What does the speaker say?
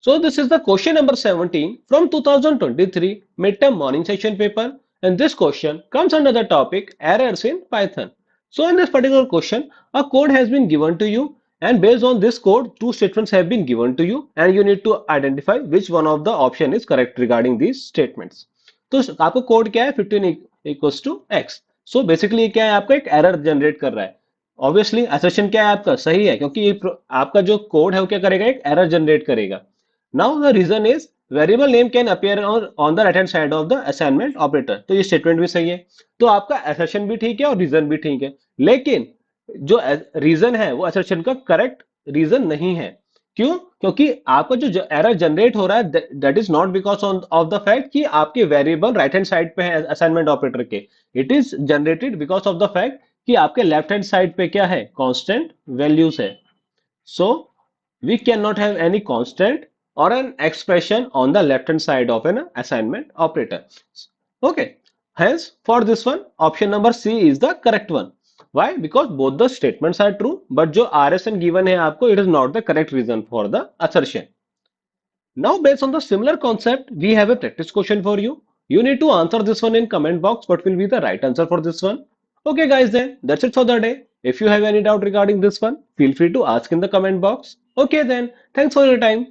So this is the question number 17 from 2023 midterm morning session paper, and this question comes under the topic errors in Python. So in this particular question, a code has been given to you, and based on this code, two statements have been given to you, and you need to identify which one of the option is correct regarding these statements. तो आपको code क्या है 15 equals to x. So basically क्या है आपका एक error generate कर रहा है. ऑब्वियसली असर्शन क्या है आपका सही है क्योंकि ये आपका जो कोड है वो क्या करेगा एक एरर जनरेट करेगा. Now the reason is variable name can appear on the right hand side of the assignment operator. तो ये स्टेटमेंट भी सही है. तो आपका assertion भी ठीक है और रीजन भी ठीक है. लेकिन जो रीजन है वो assertion का करेक्ट रीजन नहीं है. क्यों? क्योंकि आपका जो एरर जनरेट हो रहा है that is not because of the fact कि आपके वेरिएबल राइट हैंड साइड पे है असाइनमेंट ऑपरेटर के. It is generated because of the fact कि आपके लेफ्ट हैंड साइड पे क्या है कांस्टेंट वैल्यूज है. सो we cannot have any constant or an expression on the left hand side of an assignment operator. Okay, hence for this one option number C is the correct one. Why? Because both the statements are true, but जो RSN given है आपको it is not the correct reason for the assertion. Now based on the similar concept we have a practice question for you. You need to answer this one in comment box what will be the right answer for this one. Okay guys, then that's it for the day. If you have any doubt regarding this one, feel free to ask in the comment box. Okay then, thanks for your time.